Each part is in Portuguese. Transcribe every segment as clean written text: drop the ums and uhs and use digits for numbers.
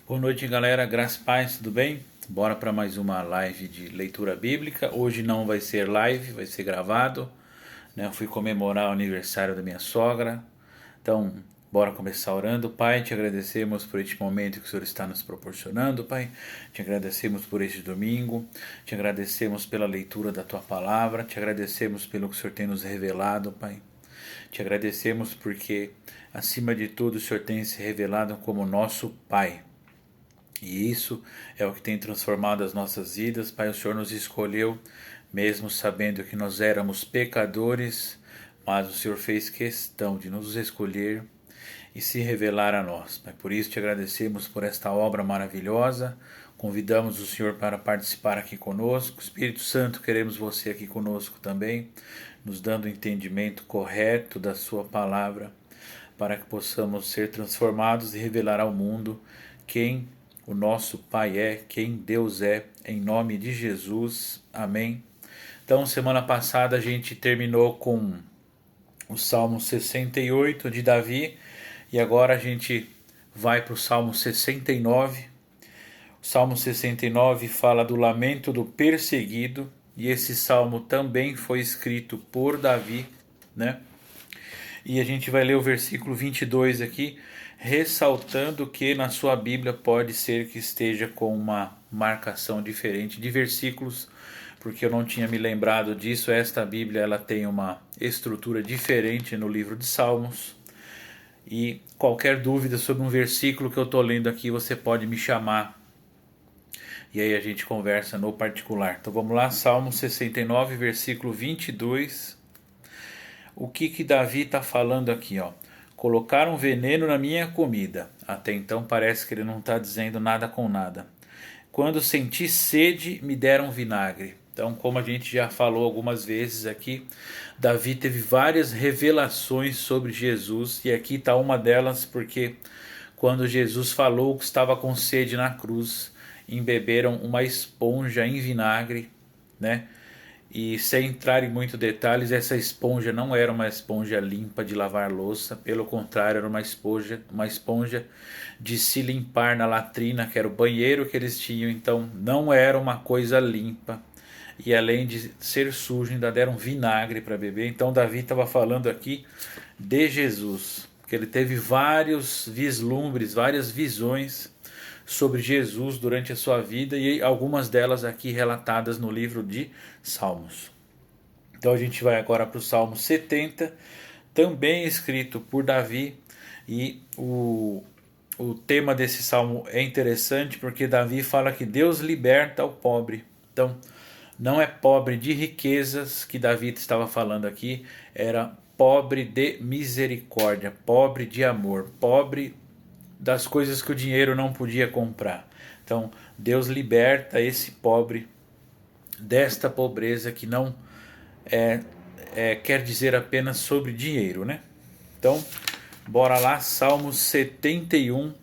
Boa noite, galera. Graças e paz, tudo bem? Bora para mais uma live de leitura bíblica. Hoje não vai ser live, vai ser gravado, né? Eu fui comemorar o aniversário da minha sogra. Então, bora começar orando. Pai, te agradecemos por este momento que o Senhor está nos proporcionando, Pai. Te agradecemos por este domingo. Te agradecemos pela leitura da tua palavra. Te agradecemos pelo que o Senhor tem nos revelado, Pai. Te agradecemos porque, acima de tudo, o Senhor tem se revelado como nosso Pai. E isso é o que tem transformado as nossas vidas. Pai, o Senhor nos escolheu, mesmo sabendo que nós éramos pecadores, mas o Senhor fez questão de nos escolher e se revelar a nós. Pai, por isso te agradecemos por esta obra maravilhosa. Convidamos o Senhor para participar aqui conosco. Espírito Santo, queremos você aqui conosco também, nos dando o entendimento correto da sua palavra, para que possamos ser transformados e revelar ao mundo quem o nosso Pai é, quem Deus é, em nome de Jesus. Amém. Então, semana passada a gente terminou com o Salmo 68 de Davi e agora a gente vai para o Salmo 69. O Salmo 69 fala do lamento do perseguido e esse salmo também foi escrito por Davi, né? E a gente vai ler o versículo 22 aqui, ressaltando que na sua Bíblia pode ser que esteja com uma marcação diferente de versículos, porque eu não tinha me lembrado disso. Esta Bíblia ela tem uma estrutura diferente no livro de Salmos. E qualquer dúvida sobre um versículo que eu estou lendo aqui, você pode me chamar. E aí a gente conversa no particular. Então vamos lá, Salmo 69, versículo 22. O que Davi está falando aqui, ó? Colocaram veneno na minha comida. Até então parece que ele não está dizendo nada com nada. Quando senti sede, me deram vinagre. Então, como a gente já falou algumas vezes aqui, Davi teve várias revelações sobre Jesus. E aqui está uma delas, porque quando Jesus falou que estava com sede na cruz, embeberam uma esponja em vinagre, né? E sem entrar em muitos detalhes, essa esponja não era uma esponja limpa de lavar louça, pelo contrário, era uma esponja de se limpar na latrina, que era o banheiro que eles tinham, então não era uma coisa limpa. E além de ser sujo, ainda deram vinagre para beber. Então Davi estava falando aqui de Jesus, que ele teve vários vislumbres, várias visões sobre Jesus durante a sua vida e algumas delas aqui relatadas no livro de Salmos. Então a gente vai agora para o Salmo 70, também escrito por Davi, e o tema desse salmo é interessante porque Davi fala que Deus liberta o pobre. Então não é pobre de riquezas que Davi estava falando aqui, era pobre de misericórdia, pobre de amor, pobre das coisas que o dinheiro não podia comprar. Então, Deus liberta esse pobre desta pobreza que não quer dizer apenas sobre dinheiro, né? Então, bora lá, Salmos 71.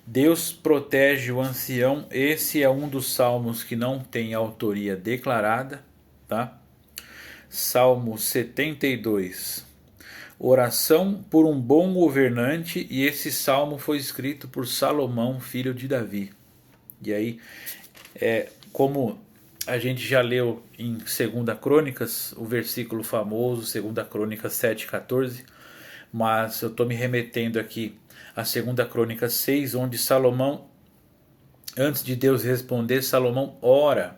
Deus protege o ancião. Esse é um dos salmos que não tem autoria declarada, tá? Salmo 72. Oração por um bom governante, e esse salmo foi escrito por Salomão, filho de Davi. E aí, como a gente já leu em 2 Crônicas, o versículo famoso, 2 Crônicas 7,14, mas eu estou me remetendo aqui a 2 Crônicas 6, onde Salomão, antes de Deus responder, Salomão ora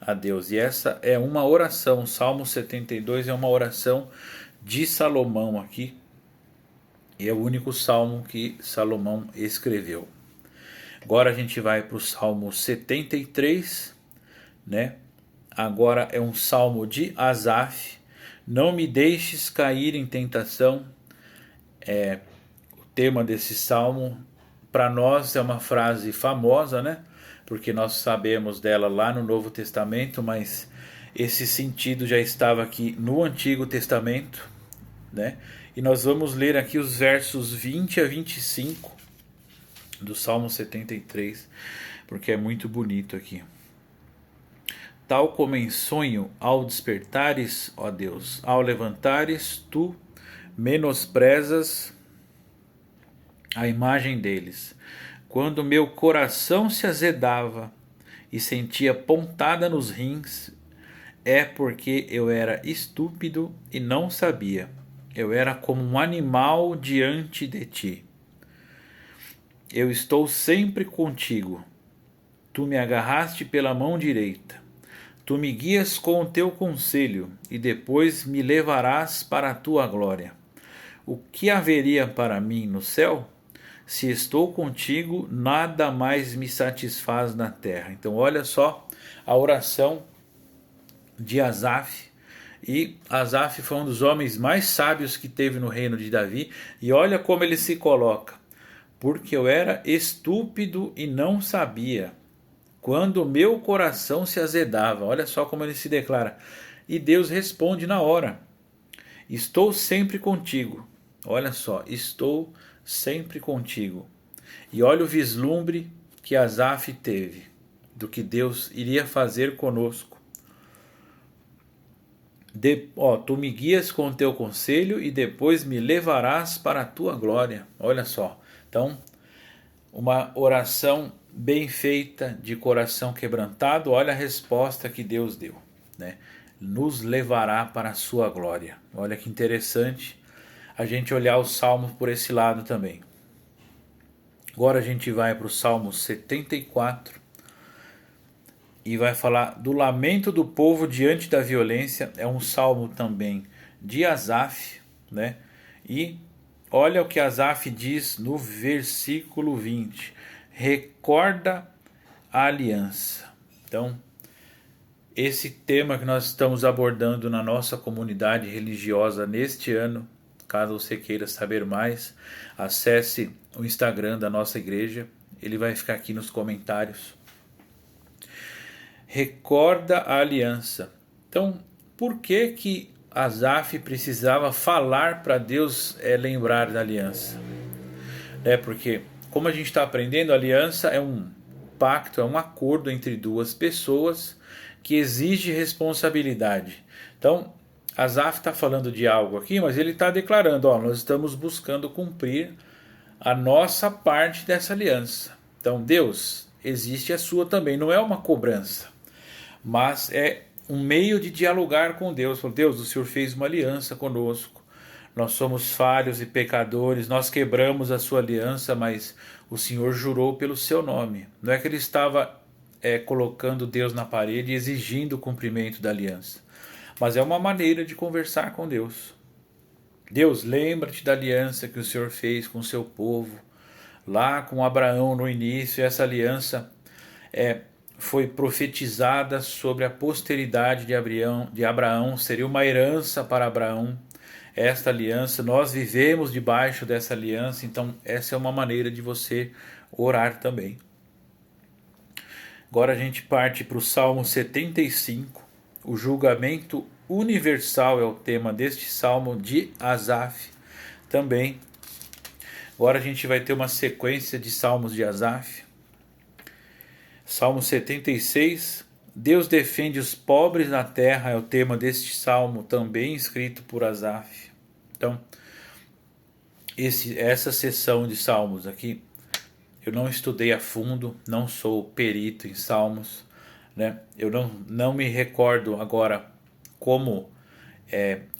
a Deus. E essa é uma oração, o Salmo 72 é uma oração de Salomão aqui, e é o único salmo que Salomão escreveu. Agora a gente vai para o Salmo 73, né? Agora é um salmo de Asaf. Não me deixes cair em tentação. O tema desse salmo para nós é uma frase famosa, né? Porque nós sabemos dela lá no Novo Testamento, mas esse sentido já estava aqui no Antigo Testamento, né? E nós vamos ler aqui os versos 20 a 25 do Salmo 73, porque é muito bonito aqui. Tal como em sonho, ao despertares, ó Deus, ao levantares, tu menosprezas a imagem deles. quando meu coração se azedava e sentia pontada nos rins, é porque eu era estúpido e não sabia. Eu era como um animal diante de ti. Eu estou sempre contigo. Tu me agarraste pela mão direita. Tu me guias com o teu conselho e depois me levarás para a tua glória. O que haveria para mim no céu? Se estou contigo, nada mais me satisfaz na terra. Então, olha só a oração de Asaf. E Asaf foi um dos homens mais sábios que teve no reino de Davi. E olha como ele se coloca. Porque eu era estúpido e não sabia, quando o meu coração se azedava. Olha só como ele se declara. E Deus responde na hora. Estou sempre contigo. Olha só, estou sempre contigo. E olha o vislumbre que Asaf teve do que Deus iria fazer conosco. Tu me guias com o teu conselho e depois me levarás para a tua glória. Olha só. Então, uma oração bem feita, de coração quebrantado. Olha a resposta que Deus deu, né? Nos levará para a sua glória. Olha que interessante a gente olhar os salmos por esse lado também. Agora a gente vai para o Salmo 74 e vai falar do lamento do povo diante da violência. É um salmo também de Asaf, né? E olha o que Asaf diz no versículo 20. Recorda a aliança. Então, esse tema que nós estamos abordando na nossa comunidade religiosa neste ano, caso você queira saber mais, acesse o Instagram da nossa igreja, ele vai ficar aqui nos comentários. Recorda a aliança. Então, por que Asaf precisava falar para Deus lembrar da aliança? Porque, como a gente está aprendendo, a aliança é um pacto, é um acordo entre duas pessoas que exige responsabilidade. Então, Asaf está falando de algo aqui, mas ele está declarando, nós estamos buscando cumprir a nossa parte dessa aliança. Então, Deus, existe a sua também, não é uma cobrança, mas é um meio de dialogar com Deus. Deus, o Senhor fez uma aliança conosco, nós somos falhos e pecadores, nós quebramos a sua aliança, mas o Senhor jurou pelo seu nome. Não é que ele estava colocando Deus na parede e exigindo o cumprimento da aliança, mas é uma maneira de conversar com Deus. Deus, lembra-te da aliança que o Senhor fez com o seu povo, lá com Abraão no início. Essa aliança foi profetizada sobre a posteridade de Abraão, seria uma herança para Abraão. Esta aliança, nós vivemos debaixo dessa aliança, então essa é uma maneira de você orar também. Agora a gente parte para o Salmo 75, o julgamento universal é o tema deste Salmo de Asaf também. Agora a gente vai ter uma sequência de salmos de Asaf. Salmo 76, Deus defende os pobres na terra, é o tema deste salmo também escrito por Asaf. Então, essa seção de salmos aqui, eu não estudei a fundo, não sou perito em salmos, né? Eu não me recordo agora como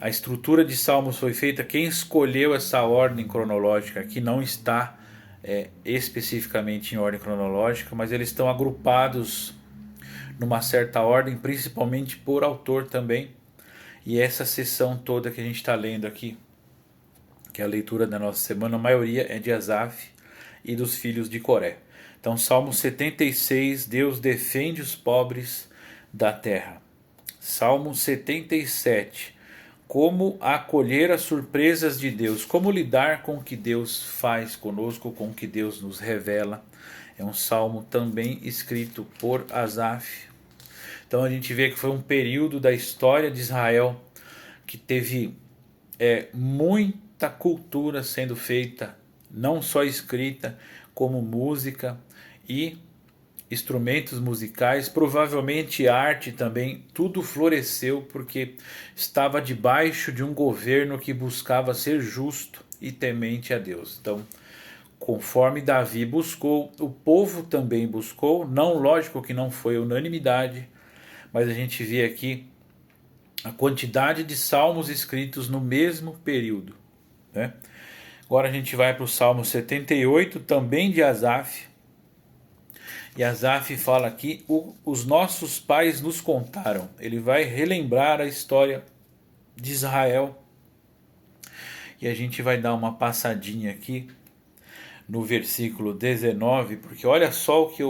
a estrutura de salmos foi feita, quem escolheu essa ordem cronológica, que não está especificamente em ordem cronológica, mas eles estão agrupados numa certa ordem, principalmente por autor também. E essa sessão toda que a gente está lendo aqui, que é a leitura da nossa semana, a maioria é de Asaf e dos filhos de Coré. Então, Salmo 76, Deus defende os pobres da terra. Salmo 77, como acolher as surpresas de Deus, como lidar com o que Deus faz conosco, com o que Deus nos revela. É um salmo também escrito por Asaf. Então a gente vê que foi um período da história de Israel que teve muita cultura sendo feita, não só escrita, como música e instrumentos musicais, provavelmente arte também. Tudo floresceu porque estava debaixo de um governo que buscava ser justo e temente a Deus. Então, conforme Davi buscou, o povo também buscou. Não, lógico que não foi unanimidade, mas a gente vê aqui a quantidade de salmos escritos no mesmo período, né? Agora a gente vai para o Salmo 78, também de Asaf. E Asaf fala aqui: os nossos pais nos contaram. Ele vai relembrar a história de Israel. E a gente vai dar uma passadinha aqui no versículo 19, porque olha só o que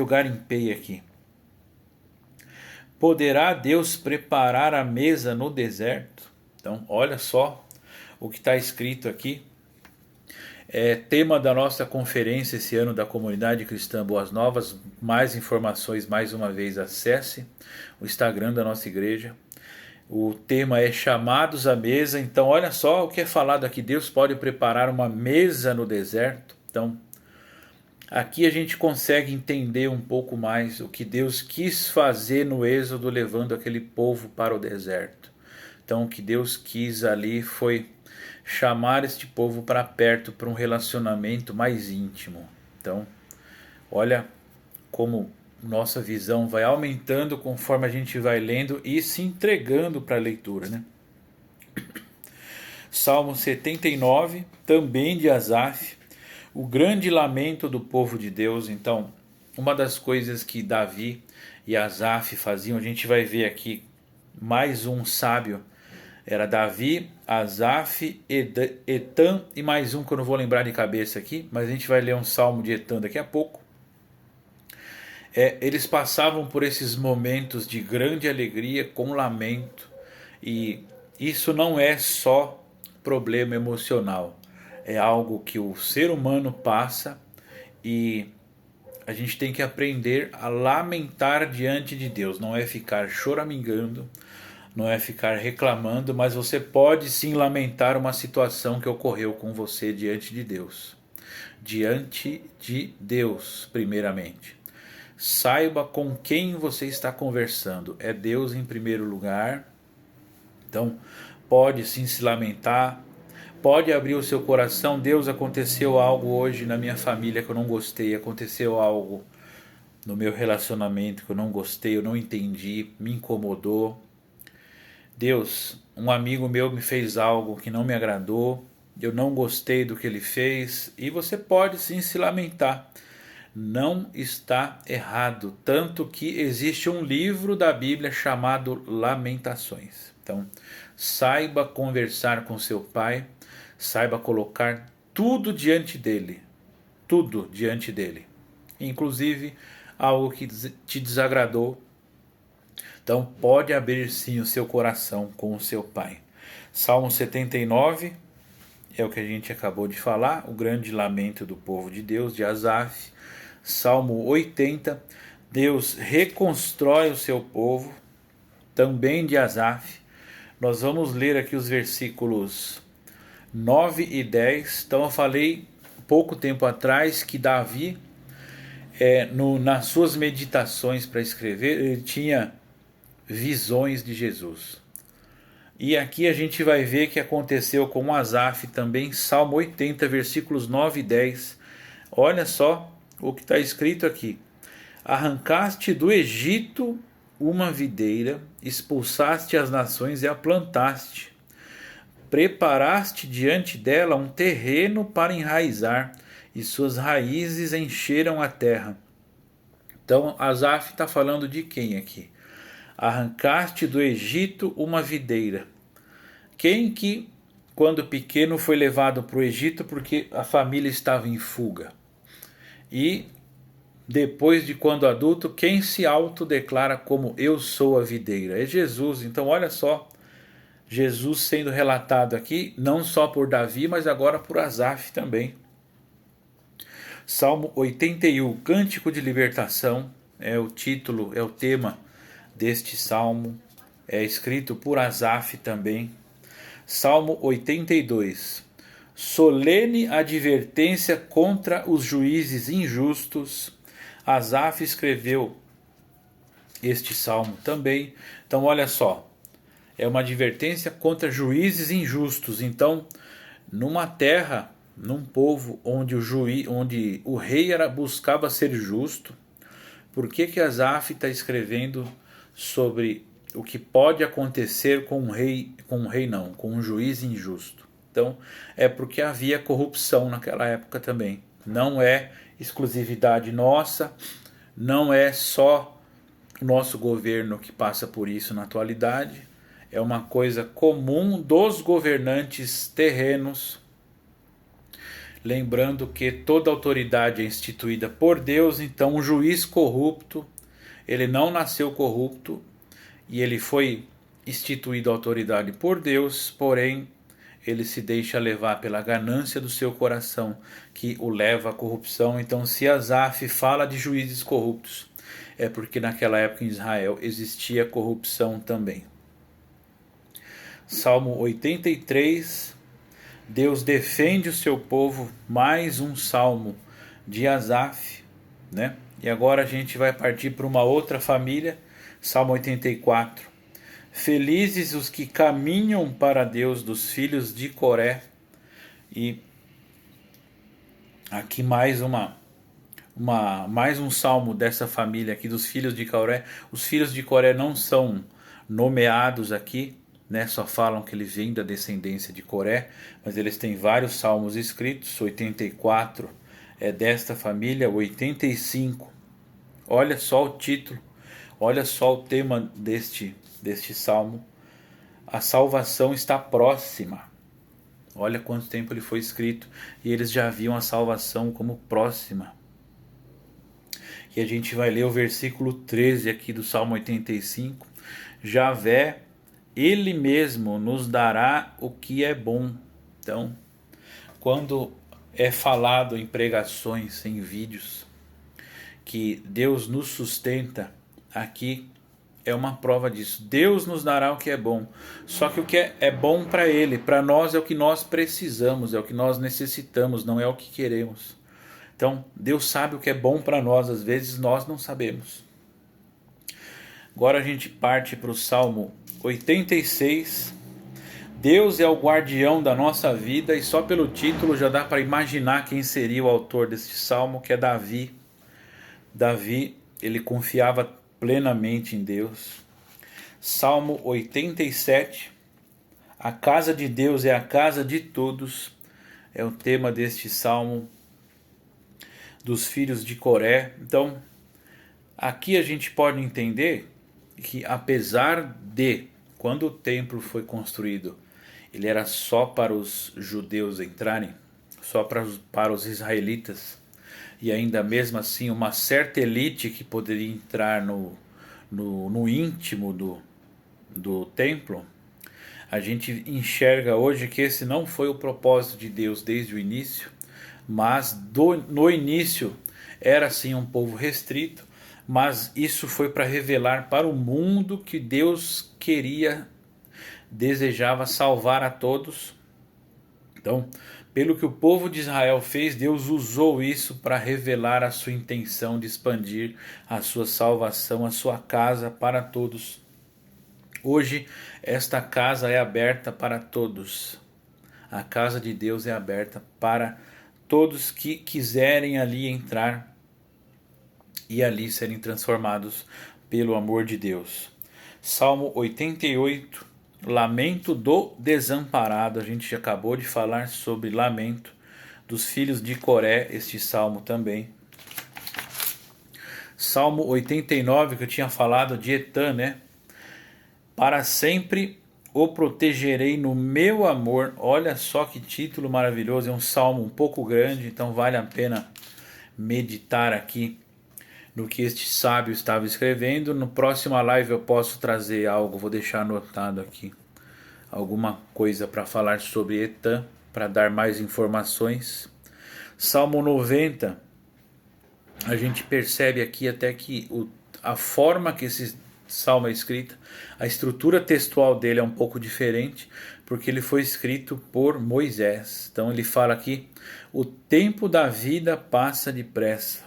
eu garimpei aqui. Poderá Deus preparar a mesa no deserto? Então, olha só o que está escrito aqui. É tema da nossa conferência esse ano da Comunidade Cristã Boas Novas. Mais informações, mais uma vez, acesse o Instagram da nossa igreja. O tema é chamados à mesa. Então olha só o que é falado aqui. Deus pode preparar uma mesa no deserto. Então aqui a gente consegue entender um pouco mais o que Deus quis fazer no Êxodo, levando aquele povo para o deserto. Então o que Deus quis ali foi chamar este povo para perto, para um relacionamento mais íntimo. Então, olha como nossa visão vai aumentando conforme a gente vai lendo e se entregando para a leitura, né? Salmo 79, também de Asaf, o grande lamento do povo de Deus. Então, uma das coisas que Davi e Asaf faziam, a gente vai ver aqui mais um sábio. Era Davi, Asaf, Etan e mais um que eu não vou lembrar de cabeça aqui, mas a gente vai ler um salmo de Etan daqui a pouco. Eles passavam por esses momentos de grande alegria com lamento, e isso não é só problema emocional, é algo que o ser humano passa e a gente tem que aprender a lamentar diante de Deus. Não é ficar choramingando, não é ficar reclamando, mas você pode sim lamentar uma situação que ocorreu com você diante de Deus. Diante de Deus, primeiramente. Saiba com quem você está conversando. É Deus em primeiro lugar. Então, pode sim se lamentar. Pode abrir o seu coração. Deus, aconteceu algo hoje na minha família que eu não gostei. Aconteceu algo no meu relacionamento que eu não gostei, eu não entendi, me incomodou. Deus, um amigo meu me fez algo que não me agradou, eu não gostei do que ele fez, e você pode sim se lamentar. Não está errado, tanto que existe um livro da Bíblia chamado Lamentações. Então, saiba conversar com seu pai, saiba colocar tudo diante dele, inclusive algo que te desagradou. Então pode abrir sim o seu coração com o seu pai. Salmo 79 é o que a gente acabou de falar, o grande lamento do povo de Deus, de Asaf. Salmo 80, Deus reconstrói o seu povo, também de Asaf. Nós vamos ler aqui os versículos 9 e 10. Então eu falei pouco tempo atrás que Davi, nas suas meditações para escrever, ele tinha visões de Jesus. E aqui a gente vai ver que aconteceu com Asaf também, Salmo 80, versículos 9 e 10. Olha só o que está escrito aqui. Arrancaste do Egito uma videira, expulsaste as nações e a plantaste. Preparaste diante dela um terreno para enraizar, e suas raízes encheram a terra. Então Asaf está falando de quem aqui? Arrancaste do Egito uma videira. Quem que, quando pequeno, foi levado para o Egito porque a família estava em fuga? E depois de quando adulto, quem se autodeclara como eu sou a videira? É Jesus. Então olha só, Jesus sendo relatado aqui, não só por Davi, mas agora por Asaf também. Salmo 81, Cântico de Libertação, é o título, é o tema deste salmo, é escrito por Asaf também. Salmo 82, solene advertência contra os juízes injustos. Asaf escreveu este salmo também. Então olha só, é uma advertência contra juízes injustos. Então, numa terra num povo onde onde o rei buscava ser justo, por que Asaf está escrevendo sobre o que pode acontecer com um juiz injusto? Então, é porque havia corrupção naquela época também. Não é exclusividade nossa, não é só o nosso governo que passa por isso na atualidade, é uma coisa comum dos governantes terrenos. Lembrando que toda autoridade é instituída por Deus, então um juiz corrupto, ele não nasceu corrupto e ele foi instituído autoridade por Deus, porém ele se deixa levar pela ganância do seu coração, que o leva à corrupção. Então, se Asaf fala de juízes corruptos, é porque naquela época em Israel existia corrupção também. Salmo 83, Deus defende o seu povo, mais um salmo de Asaf, né? E agora a gente vai partir para uma outra família, Salmo 84. Felizes os que caminham para Deus, dos filhos de Coré. E aqui mais um salmo dessa família aqui dos filhos de Coré. Os filhos de Coré não são nomeados aqui, né? Só falam que eles vêm da descendência de Coré, mas eles têm vários salmos escritos. 84 é desta família, 85. Olha só o título, olha só o tema deste salmo. A salvação está próxima. Olha quanto tempo ele foi escrito e eles já viam a salvação como próxima. E a gente vai ler o versículo 13 aqui do Salmo 85. Javé, ele mesmo nos dará o que é bom. Então, quando é falado em pregações, em vídeos, que Deus nos sustenta, aqui é uma prova disso. Deus nos dará o que é bom. Só que o que é bom para Ele, para nós é o que nós precisamos, é o que nós necessitamos, não é o que queremos. Então, Deus sabe o que é bom para nós, às vezes nós não sabemos. Agora a gente parte para o Salmo 86. Deus é o guardião da nossa vida, e só pelo título já dá para imaginar quem seria o autor deste salmo, que é Davi. Davi, ele confiava plenamente em Deus. Salmo 87. A casa de Deus é a casa de todos. É o tema deste salmo dos filhos de Coré. Então, aqui a gente pode entender que apesar de, quando o templo foi construído, ele era só para os judeus entrarem, só para os israelitas, e ainda mesmo assim uma certa elite que poderia entrar no íntimo do templo, a gente enxerga hoje que esse não foi o propósito de Deus desde o início, mas no início era sim um povo restrito, mas isso foi para revelar para o mundo que Deus desejava salvar a todos. Então, pelo que o povo de Israel fez, Deus usou isso para revelar a sua intenção de expandir a sua salvação, a sua casa para todos. Hoje, esta casa é aberta para todos. A casa de Deus é aberta para todos que quiserem ali entrar e ali serem transformados pelo amor de Deus. Salmo 88, lamento do desamparado. A gente já acabou de falar sobre lamento dos filhos de Coré, este salmo também. Salmo 89, que eu tinha falado de Etã, né? Para sempre o protegerei no meu amor. Olha só que título maravilhoso. É um salmo um pouco grande, então vale a pena meditar aqui no que este sábio estava escrevendo. No próximo live eu posso trazer algo, vou deixar anotado aqui alguma coisa para falar sobre Etã, para dar mais informações. Salmo 90, a gente percebe aqui até que a forma que esse salmo é escrito, a estrutura textual dele é um pouco diferente, porque ele foi escrito por Moisés. Então ele fala aqui: o tempo da vida passa depressa.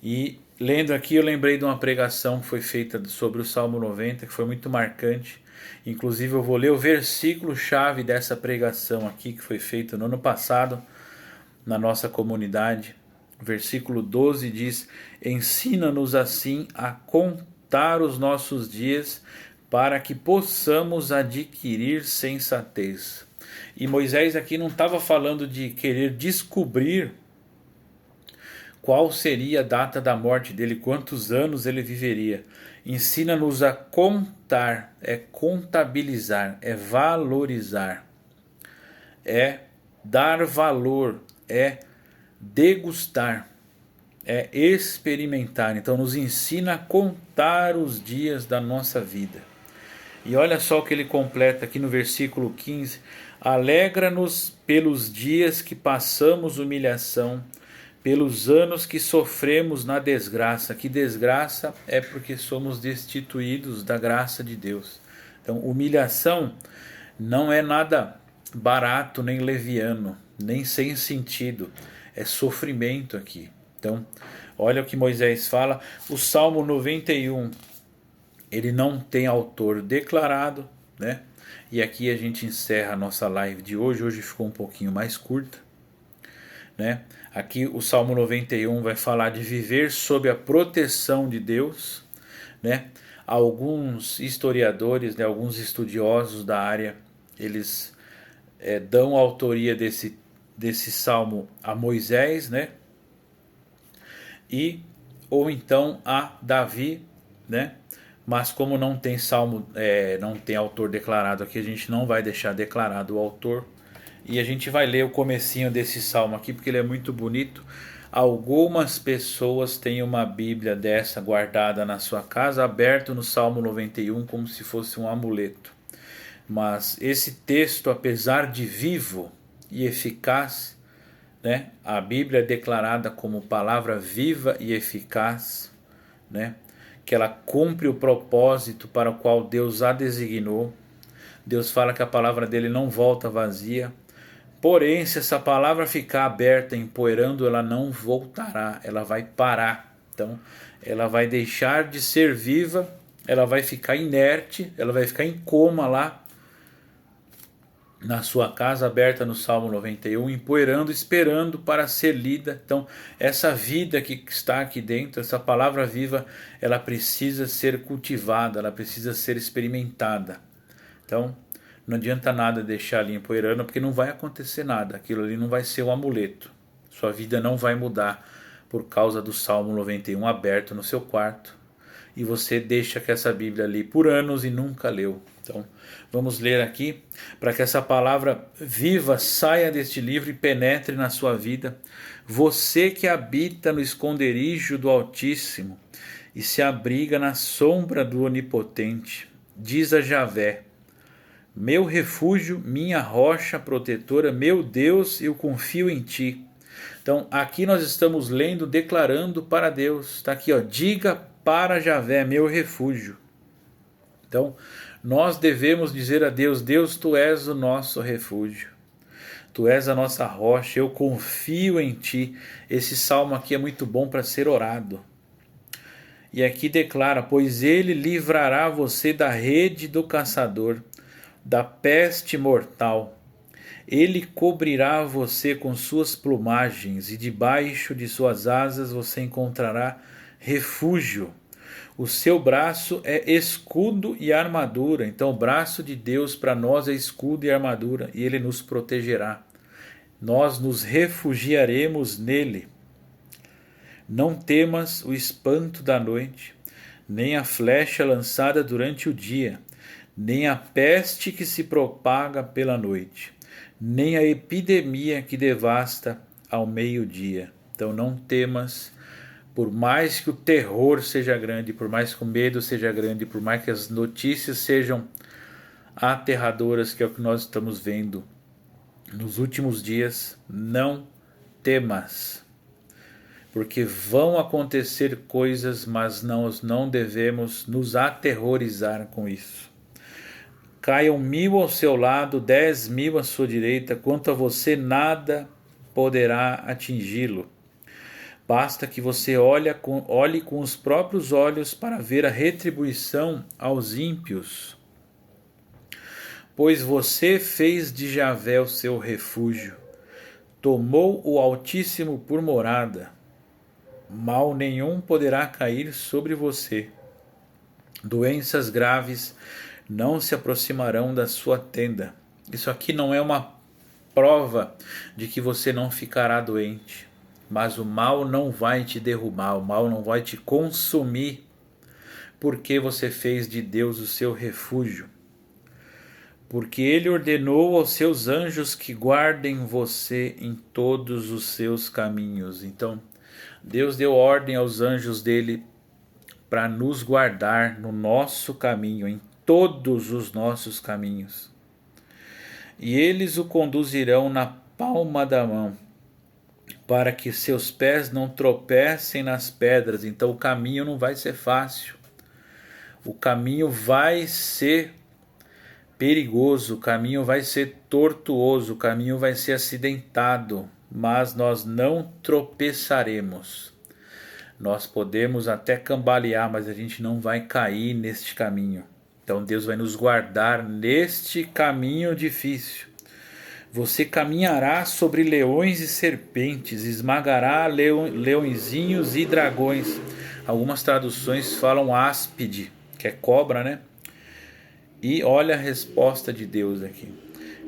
E lendo aqui, eu lembrei de uma pregação que foi feita sobre o Salmo 90, que foi muito marcante. Inclusive eu vou ler o versículo chave dessa pregação aqui, que foi feita no ano passado, na nossa comunidade. Versículo 12 diz: ensina-nos assim a contar os nossos dias, para que possamos adquirir sensatez. E Moisés aqui não estava falando de querer descobrir qual seria a data da morte dele, quantos anos ele viveria. Ensina-nos a contar, é contabilizar, é valorizar, é dar valor, é degustar, é experimentar. Então nos ensina a contar os dias da nossa vida. E olha só o que ele completa aqui no versículo 15: alegra-nos pelos dias que passamos humilhação, pelos anos que sofremos na desgraça. Que desgraça é porque somos destituídos da graça de Deus. Então humilhação não é nada barato, nem leviano, nem sem sentido. É sofrimento aqui. Então olha o que Moisés fala. O Salmo 91, ele não tem autor declarado, né? E aqui a gente encerra a nossa live de hoje. Hoje ficou um pouquinho mais curta, né? Aqui o Salmo 91 vai falar de viver sob a proteção de Deus, né? Alguns historiadores, né, alguns estudiosos da área, eles dão a autoria desse salmo a Moisés, né? Ou então a Davi, né? Mas como não tem salmo, não tem autor declarado aqui, a gente não vai deixar declarado o autor. E a gente vai ler o comecinho desse salmo aqui, porque ele é muito bonito. Algumas pessoas têm uma Bíblia dessa guardada na sua casa, aberto no Salmo 91, como se fosse um amuleto. Mas esse texto, apesar de vivo e eficaz, né, a Bíblia é declarada como palavra viva e eficaz, né, que ela cumpre o propósito para o qual Deus a designou. Deus fala que a palavra dele não volta vazia. Porém, se essa palavra ficar aberta, empoeirando, ela não voltará, ela vai parar. Então, ela vai deixar de ser viva, ela vai ficar inerte, ela vai ficar em coma lá, na sua casa, aberta no Salmo 91, empoeirando, esperando para ser lida. Então, essa vida que está aqui dentro, essa palavra viva, ela precisa ser cultivada, ela precisa ser experimentada. Então, não adianta nada deixar ali empoeirando, porque não vai acontecer nada. Aquilo ali não vai ser um amuleto. Sua vida não vai mudar por causa do Salmo 91 aberto no seu quarto. E você deixa que essa Bíblia ali por anos e nunca leu. Então, vamos ler aqui, para que essa palavra viva saia deste livro e penetre na sua vida. Você que habita no esconderijo do Altíssimo e se abriga na sombra do Onipotente, diz a Javé: meu refúgio, minha rocha protetora, meu Deus, eu confio em ti. Então, aqui nós estamos lendo, declarando para Deus. Está aqui, ó, diga para Javé, meu refúgio. Então, nós devemos dizer a Deus: Deus, tu és o nosso refúgio. Tu és a nossa rocha, eu confio em ti. Esse salmo aqui é muito bom para ser orado. E aqui declara: pois ele livrará você da rede do caçador, da peste mortal. Ele cobrirá você com suas plumagens, e debaixo de suas asas você encontrará refúgio. O seu braço é escudo e armadura. Então o braço de Deus para nós é escudo e armadura, e ele nos protegerá. Nós nos refugiaremos nele. Não temas o espanto da noite, nem a flecha lançada durante o dia, nem a peste que se propaga pela noite, nem a epidemia que devasta ao meio-dia. Então não temas, por mais que o terror seja grande, por mais que o medo seja grande, por mais que as notícias sejam aterradoras, que é o que nós estamos vendo nos últimos dias, não temas. Porque vão acontecer coisas, mas nós não devemos nos aterrorizar com isso. Caiam 1000 ao seu lado, 10.000 à sua direita, quanto a você nada poderá atingi-lo. Basta que você olhe com os próprios olhos para ver a retribuição aos ímpios. Pois você fez de Javé o seu refúgio, tomou o Altíssimo por morada, mal nenhum poderá cair sobre você. Doenças graves não se aproximarão da sua tenda. Isso aqui não é uma prova de que você não ficará doente, mas o mal não vai te derrubar, o mal não vai te consumir, porque você fez de Deus o seu refúgio. Porque ele ordenou aos seus anjos que guardem você em todos os seus caminhos. Então, Deus deu ordem aos anjos dele para nos guardar no nosso caminho, em todos os nossos caminhos. E eles o conduzirão na palma da mão, para que seus pés não tropecem nas pedras. Então o caminho não vai ser fácil. O caminho vai ser perigoso, o caminho vai ser tortuoso, o caminho vai ser acidentado, mas nós não tropeçaremos. Nós podemos até cambalear, mas a gente não vai cair neste caminho. Então Deus vai nos guardar neste caminho difícil. Você caminhará sobre leões e serpentes, esmagará leõezinhos e dragões. Algumas traduções falam áspide, que é cobra, né? E olha a resposta de Deus aqui.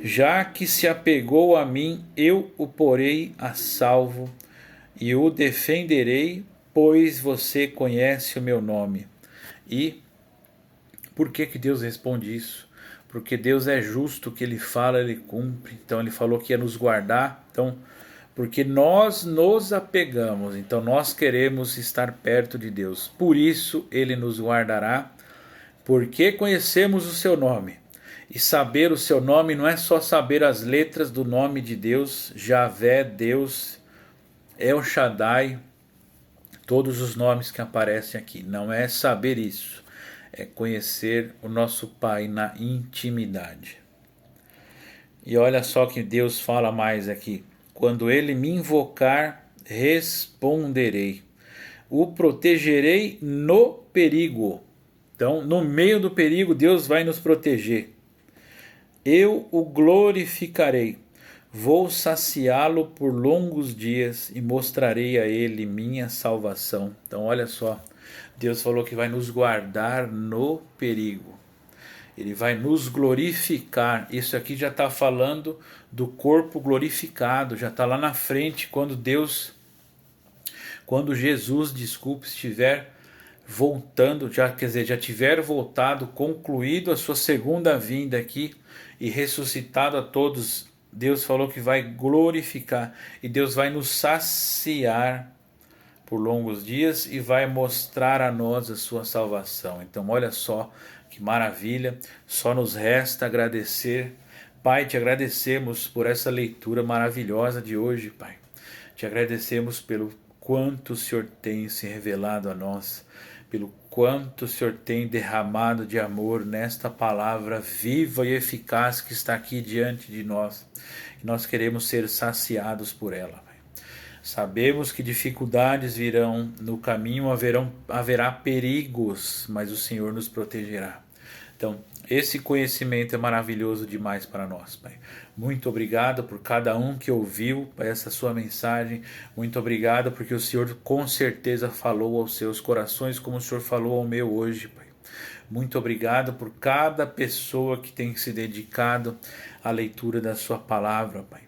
Já que se apegou a mim, eu o porei a salvo e o defenderei, pois você conhece o meu nome. E por que Deus responde isso? Porque Deus é justo, o que ele fala, ele cumpre. Então ele falou que ia nos guardar. Então, porque nós nos apegamos, então nós queremos estar perto de Deus. Por isso ele nos guardará, porque conhecemos o seu nome. E saber o seu nome não é só saber as letras do nome de Deus, Javé, Deus, El Shaddai, todos os nomes que aparecem aqui. Não é saber isso, é conhecer o nosso Pai na intimidade. E olha só que Deus fala mais aqui. Quando ele me invocar, responderei. O protegerei no perigo. Então, no meio do perigo, Deus vai nos proteger. Eu o glorificarei. Vou saciá-lo por longos dias e mostrarei a ele minha salvação. Então, olha só. Deus falou que vai nos guardar no perigo. Ele vai nos glorificar. Isso aqui já está falando do corpo glorificado. Já está lá na frente quando Jesus, estiver voltando, já tiver voltado, concluído a sua segunda vinda aqui e ressuscitado a todos. Deus falou que vai glorificar e Deus vai nos saciar por longos dias e vai mostrar a nós a sua salvação. Então olha só que maravilha, só nos resta agradecer. Pai, te agradecemos por essa leitura maravilhosa de hoje, Pai. Te agradecemos pelo quanto o Senhor tem se revelado a nós, pelo quanto o Senhor tem derramado de amor nesta palavra viva e eficaz que está aqui diante de nós. E nós queremos ser saciados por ela. Sabemos que dificuldades virão no caminho, haverá perigos, mas o Senhor nos protegerá. Então, esse conhecimento é maravilhoso demais para nós, Pai. Muito obrigado por cada um que ouviu essa sua mensagem. Muito obrigado porque o Senhor com certeza falou aos seus corações como o Senhor falou ao meu hoje, Pai. Muito obrigado por cada pessoa que tem se dedicado à leitura da sua palavra, Pai.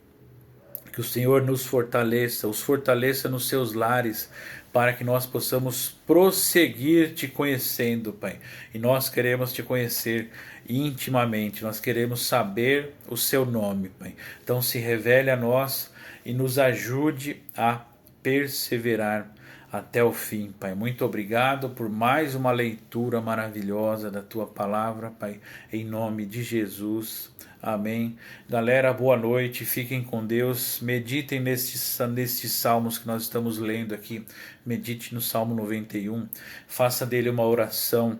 Que o Senhor nos fortaleça, os fortaleça nos seus lares, para que nós possamos prosseguir te conhecendo, Pai. E nós queremos te conhecer intimamente, nós queremos saber o seu nome, Pai. Então se revele a nós e nos ajude a perseverar até o fim, Pai. Muito obrigado por mais uma leitura maravilhosa da tua palavra, Pai. Em nome de Jesus. Amém. Galera, boa noite, fiquem com Deus, meditem nestes salmos que nós estamos lendo aqui, medite no Salmo 91, faça dele uma oração,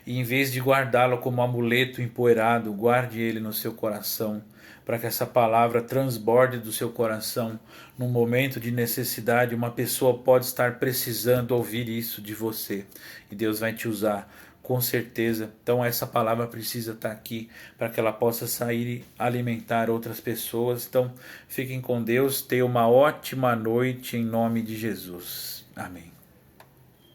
e em vez de guardá-lo como amuleto empoeirado, guarde ele no seu coração, para que essa palavra transborde do seu coração. Num momento de necessidade, uma pessoa pode estar precisando ouvir isso de você, e Deus vai te usar com certeza. Então essa palavra precisa estar aqui para que ela possa sair e alimentar outras pessoas. Então fiquem com Deus, tenham uma ótima noite em nome de Jesus. Amém.